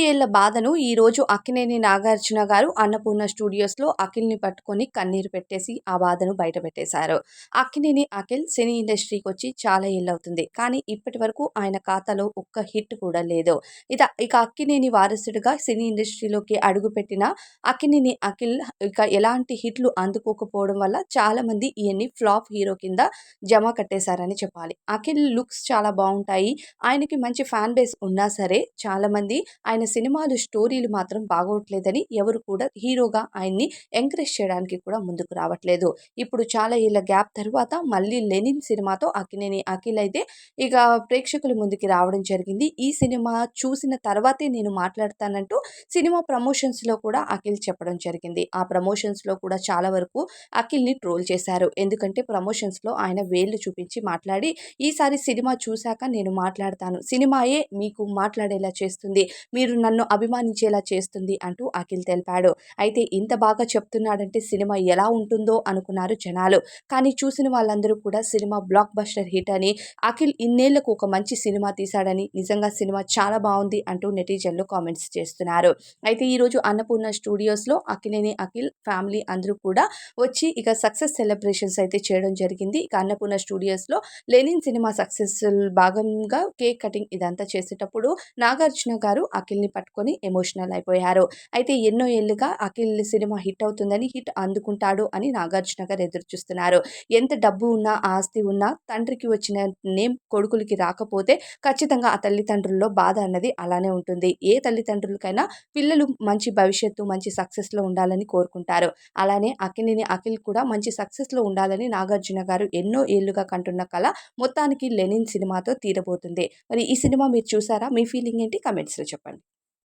ఏళ్ల బాధను ఈరోజు అక్కినేని నాగార్జున గారు అన్నపూర్ణ స్టూడియోస్‌లో అఖిల్‌ని పట్టుకొని కన్నీరు పెట్టేసి ఆ బాధను బయటపెట్టేశారు. అక్కినేని అఖిల్ సినీ ఇండస్ట్రీకొచ్చి చాలా ఏళ్లవుతుంది. కానీ ఇప్పటివరకు ఆయన ఖాతాలో ఒక్క హిట్ కూడా లేదు. ఇక అక్కినేని వారసుడిగా సినీ ఇండస్ట్రీలోకి అడుగుపెట్టిన అక్కినేని అఖిల్ ఇక ఎలాంటి హిట్లు అందుకోకపోవడం వల్ల చాలామంది ఈయన్ని ఫ్లాప్ హీరో కింద జమ కట్టేశారని చెప్పాలి. అఖిల్ లుక్స్ చాలా బావుంటాయి. ఆయనకి మంచి ఫ్యాన్ బేస్ ఉన్నా సరే చాలామంది ఆయన సినిమాలు స్టోరీలు మాత్రం బాగోట్లేదని ఎవరు కూడా హీరోగా ఆయన్ని ఎంకరేజ్ చేయడానికి కూడా ముందుకు రావట్లేదు. ఇప్పుడు చాలా ఏళ్ల గ్యాప్ తరువాత మళ్ళీ 'లెనిన్' సినిమాతో అక్కినేని అఖిల్ అయితే ఇక ప్రేక్షకుల ముందుకి రావడం జరిగింది. ఈ సినిమా చూసిన తర్వాతే నేను మాట్లాడతానంటూ సినిమా ప్రమోషన్స్‌లో కూడా అఖిల్ చెప్పడం జరిగింది. ఆ ప్రమోషన్స్‌లో కూడా చాలా వరకు అఖిల్‌ని ట్రోల్ చేశారు. ఎందుకంటే ప్రమోషన్స్‌లో ఆయన వేళ్ళు చూపించి మాట్లాడి ఈసారి సినిమా చూసాక నేను మాట్లాడతాను. సినిమాయే మీకు మాట్లాడేలా చేస్తుంది. మీరు నన్ను అభిమానించేలా చేస్తుంది అంటూ అఖిల్ తెలిపాడు. అయితే ఇంత బాగా చెప్తున్నాడంటే సినిమా ఎలా ఉంటుందో అనుకున్నారు జనాలు. కానీ చూసిన వాళ్ళందరూ కూడా సినిమా బ్లాక్ బస్టర్ హిట్ అని, అఖిల్ ఇన్నేళ్లకు ఒక మంచి సినిమా తీశాడని, నిజంగా సినిమా చాలా బావుంది అంటూ నెటిజన్లు కామెంట్స్ చేస్తున్నారు. అయితే ఈరోజు అన్నపూర్ణ స్టూడియోస్‌లో అక్కినేని అఖిల్ ఫ్యామిలీ అందరూ కూడా వచ్చి ఇక సక్సెస్ సెలబ్రేషన్స్ అయితే చేయడం జరిగింది. ఇక అన్నపూర్ణ స్టూడియోస్‌లో 'లెనిన్' సినిమా సక్సెస్‌ల్ భాగంగా కేక్ కటింగ్ ఇదంతా చేసేటప్పుడు నాగార్జున గారు అఖిల్‌ని పట్టుకొని ఎమోషనల్ అయిపోయారు. అయితే ఎన్నో ఏళ్లుగా అఖిల్ సినిమా హిట్ అవుతుందని, హిట్ అందుకుంటాడు అని నాగార్జున గారు ఎదురు చూస్తున్నారు. ఎంత డబ్బు ఉన్నా, ఆస్తి ఉన్నా తండ్రికి వచ్చిన నేమ్ కొడుకులకి రాకపోతే ఖచ్చితంగా ఆ తల్లిదండ్రుల్లో బాధ అన్నది అలానే ఉంటుంది. ఏ తల్లిదండ్రులకైనా పిల్లలు మంచి భవిష్యత్తు, మంచి సక్సెస్‌లో ఉండాలని కోరుకుంటారు. అలానే అక్కినేని అఖిల్ కూడా మంచి సక్సెస్‌లో ఉండాలని నాగార్జున గారు ఎన్నో ఏళ్లుగా కంటున్న కల మొత్తానికి 'లెనిన్' సినిమాతో తీరబోతుంది. మరి ఈ సినిమా మీరు చూసారా? మీ ఫీలింగ్ ఏంటి? కామెంట్స్‌లో చెప్పండి.